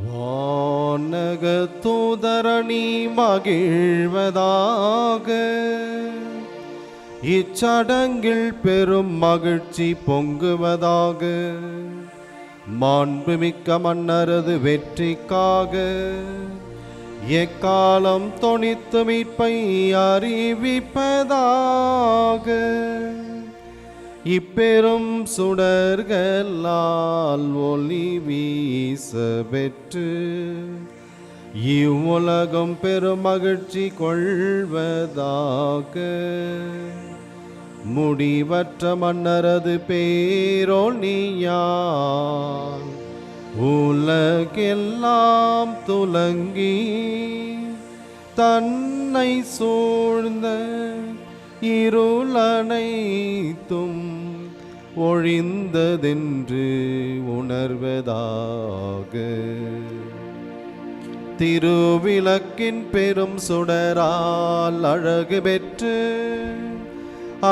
வானக தூதரணி மகிழ்வதாக. இச்சடங்கில் பெரும் மகிழ்ச்சி பொங்குவதாக. மாண்புமிக்க மன்னரது வெற்றிக்காக எக்காலம் தொனித்து மீட்பை அறிவிப்பதாக. இப்பெரும் சுடர்களால் ஒளி வீச பெற்று இவ்வுலகம் பெரும் மகிழ்ச்சி கொள்வதாக. முடிவற்ற மன்னரது பேரொளியால் உலகெல்லாம் துலங்கி தன்னை சூழ்ந்த இருளனைத்தும் ஒழிந்ததென்று உணர்வதாக. திருவிளக்கின் பெரும் சுடரால் அழகு பெற்று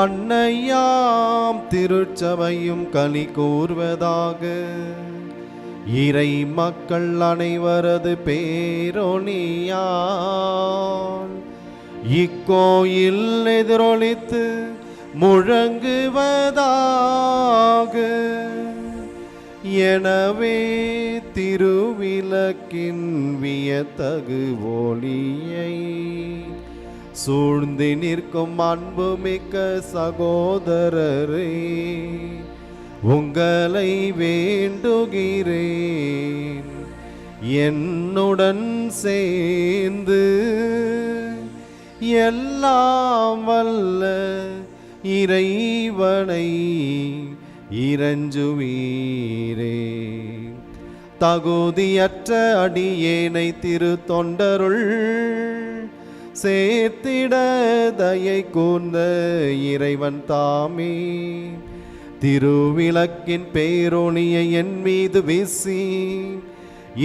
அன்னையாம் திருச்சபையும் களி கூர்வதாக. இறை மக்கள் அனைவரது பேரொளியால் இக்கோயில் எதிரொலித்து முழங்குவதாக. எனவே திருவிளக்கின் வியத்தகு ஒளியை சூழ்ந்து நிற்கும் அன்புமிக்க சகோதரரே, உங்களை வேண்டுகிறேன். என்னுடன் சேர்ந்து எல்லாம் வல்ல இறைவனை இறைஞ்சுவீரே. தகுதியற்ற அடியேனை திரு தொண்டருள் சேர்த்திட தயை கூர்ந்த இறைவன் தாமே திருவிளக்கின் பேரொளியை என் மீது வீசி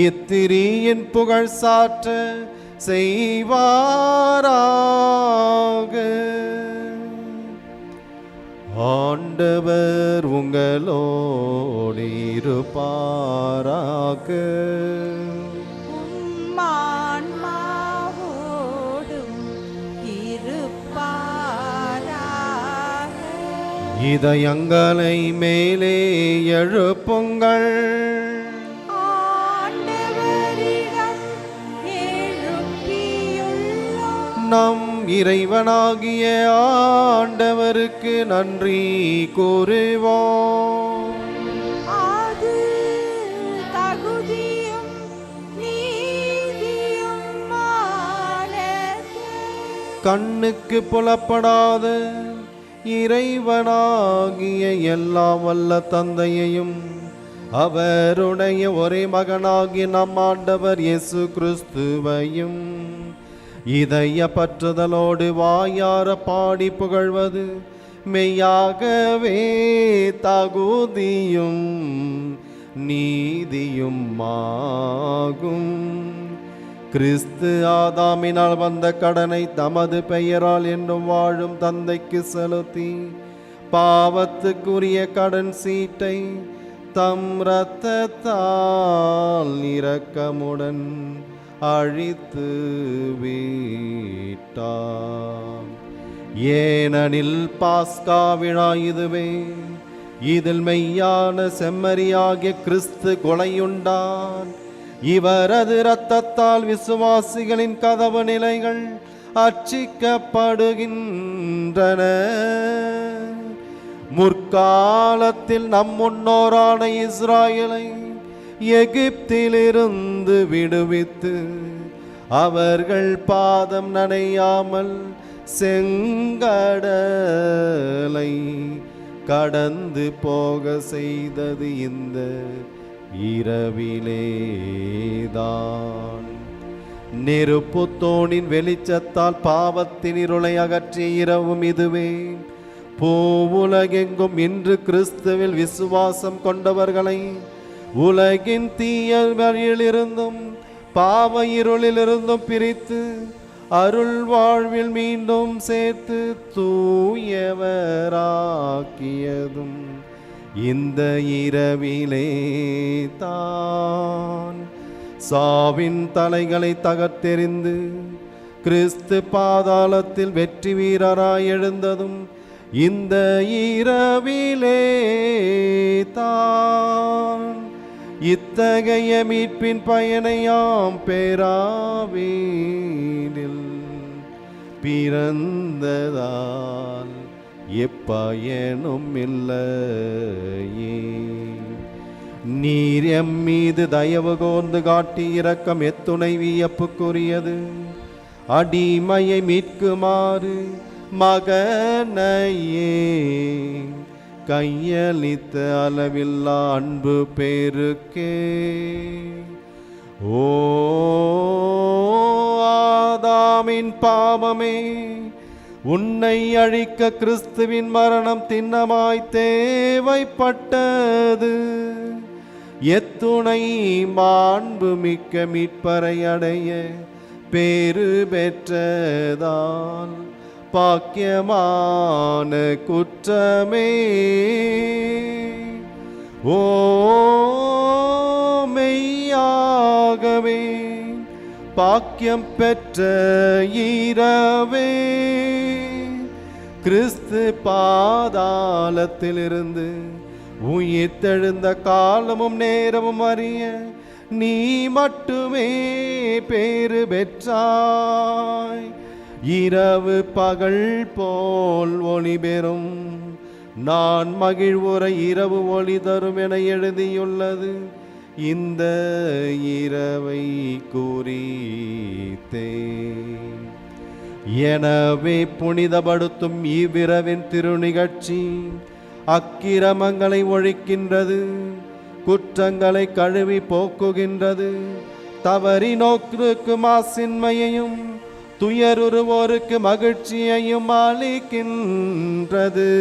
இத்திரியின் புகழ் சாற்ற செய்வாராக. ஆண்டவர் உங்களோடு இருப்பாராக. இதயங்களை மேலே எழுப்புங்கள். நம் இறைவனாகிய ஆண்டவருக்கு நன்றி கூறுவோம். அது தகுதியும் நீதியுமானது. கண்ணுக்கு புலப்படாத இறைவனாகிய எல்லாம் வல்ல தந்தையையும் அவருடைய ஒரே மகனாகிய நம் ஆண்டவர் இயேசு கிறிஸ்துவையும் இதய பற்றுதலோடு வாயார பாடி புகழ்வது மெய்யாகவே தகுதியும் நீதியும் ஆகும். கிறிஸ்து ஆதாமினால் வந்த கடனை தமது பெயரால் என்றும் வாழும் தந்தைக்கு செலுத்தி பாவத்துக்குரிய கடன் சீட்டை தம் இரத்தத்தால் இரக்கமுடன் அழித்து விட்டார். ஏனெனில் பாஸ்கா விழா இதுவே. இதில் மெய்யான செம்மறியாகிய கிறிஸ்து கொலையுண்டான். இவரது இரத்தத்தால் விசுவாசிகளின் கதவு நிலைகள் அர்ச்சிக்கப்படுகின்றன. முற்காலத்தில் நம் முன்னோரான இஸ்ராயலை எகிப்திலிருந்து விடுவித்து அவர்கள் பாதம் நனையாமல் செங்கடலை கடந்து போக செய்தது இந்த இரவிலேதான். நெருப்பு தோணின் வெளிச்சத்தால் பாவத்தின் இருளை அகற்றிய இரவும் இதுவே. பூவுலகெங்கும் இன்று கிறிஸ்துவில் விசுவாசம் கொண்டவர்களை உலகின் தீய வழியிலிருந்தும் பாவ இருளிலிருந்தும் பிரித்து அருள் வாழ்வில் மீண்டும் சேர்த்து தூயவராக்கியதும் இந்த இரவிலே தான். சாவின் தலைகளை தகர்த்தெறிந்து கிறிஸ்து பாதாளத்தில் வெற்றி வீரராய் எழுந்ததும் இந்த இரவிலே தான். இத்தகைய மீட்பின் பயனையாம் பேராவீனில் பிறந்ததால் எப்பயனும் இல்லையே. நீர் எம் மீது தயவு கோர்ந்து காட்டி இரக்கம் எத்துணை வியப்புக்குரியது. அடிமையை மீட்குமாறு மகனையே கையளித்த அளவில்லா அன்பு பேருக்கே. ஓ ஆதாமின் பாவமே, உன்னை அழிக்க கிறிஸ்துவின் மரணம் திண்ணமாய் தேவைப்பட்டது. எத்துணை மாண்பு மிக்க மீட்பரை அடைய பேறு பெற்றதான் பாக்கியமான குற்றமே. ஓ மெய்யாகவே பாக்கியம் பெற்ற இரவே, கிறிஸ்து பாதாளத்திலிருந்து உயிர்த்தெழுந்த காலமும் நேரமும் அறிய நீ மட்டுமே பேறு பெற்றாய். இரவு பகல் போல் ஒளி பெறும் நான் மகிழ்வுற இரவு ஒளி தரும் என எழுதியுள்ளது. இந்த இரவை குறித்தே. எனவே புனிதப்படுத்தும் இவ்விரவின் திருநிகழ்ச்சி அக்கிரமங்களை ஒழிக்கின்றது, குற்றங்களை கழுவி போக்குகின்றது, தவறி நோக்குக்கு மாசின்மையையும் துயருவோருக்கு மகிழ்ச்சியையும் அளிக்கின்றது,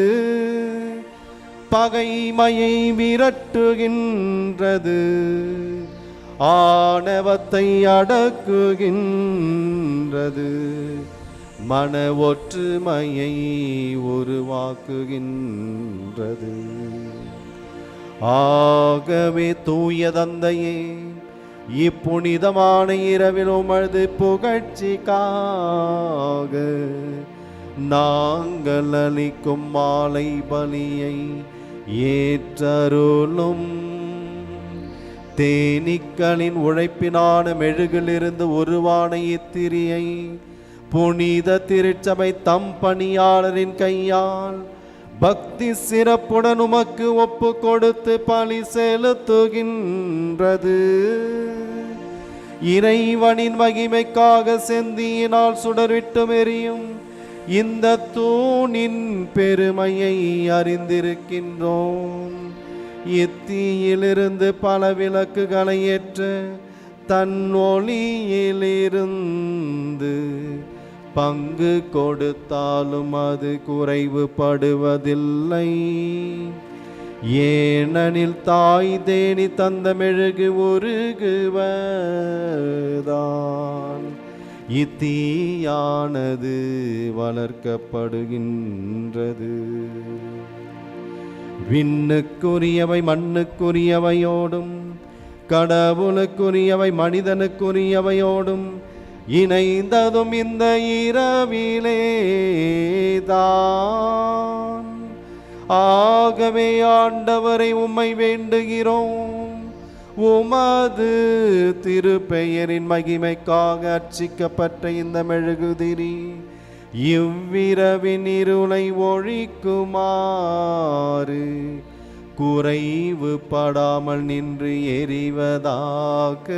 பகைமையை விரட்டுகின்றது, ஆணவத்தை அடக்குகின்றது, மன ஒற்றுமையை உருவாக்குகின்றது. ஆகவே தூய தந்தையே, இப்புனிதமான இரவில் உமது புகழ்ச்சிக்காக நாங்கள் அளிக்கும் மாலை பலியை ஏற்றருளும். தேனீக்களின் உழைப்பினான மெழுகிலிருந்து உருவான இத்திரியை புனித திருச்சபை தம் பணியாளரின் கையால் பக்தி சிறப்புடன் உமக்கு ஒப்பு கொடுத்து பலி செலுத்துகின்றது. இறைவனின் மகிமைக்காக செந்தியினால் சுடர்விட்டு எரியும் இந்த தூணின் பெருமையை அறிந்திருக்கின்றோம். இத்தீயிலிருந்து பல விளக்குகளை ஏற்ற தன் ஒளியிலிருந்து பங்கு கொடுத்தாலும் அது குறைவுபடுவதில்லை. ஏனெனில் தாய் தேனி தந்த மெழுகு உருகுவதான் இத்தீயானது வளர்க்கப்படுகின்றது. விண்ணுக்குரியவை மண்ணுக்குரியவையோடும் கடவுளுக்குரியவை மனிதனுக்குரியவையோடும் இணைந்ததும் இந்த இரவிலேதான். ஆகவே ஆண்டவரை உம்மை வேண்டுகிறோம், உமது திருப்பெயரின் மகிமைக்காக அர்ச்சிக்கப்பட்ட இந்த மெழுகுதிரி இவ்விரவின் இருளை ஒழிக்குமாறு குறைவு படாமல் நின்று எரிவதாக.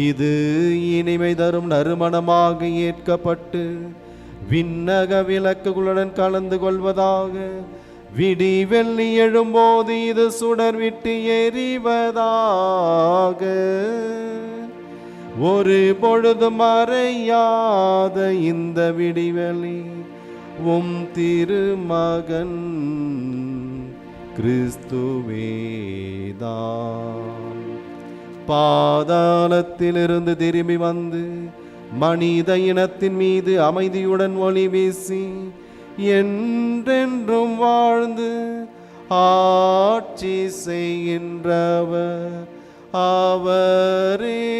இது இனிமை தரும் நறுமணமாக ஏற்கப்பட்டு விண்ணக விளக்குகளுடன் கலந்து கொள்வதாக. விடி வெள்ளி எழும்போது இது சுடர் விட்டு எரிவதாக. ஒரு பொழுது மறையாத இந்த விடிவெளி உம் திருமகன் கிறிஸ்துவேதான். பாதாளத்திலிருந்து திரும்பி வந்து மனித இனத்தின் மீது அமைதியுடன் ஒளி வீசி என்றென்றும் வாழ்ந்து ஆட்சி செய்கின்றவர் அவரே.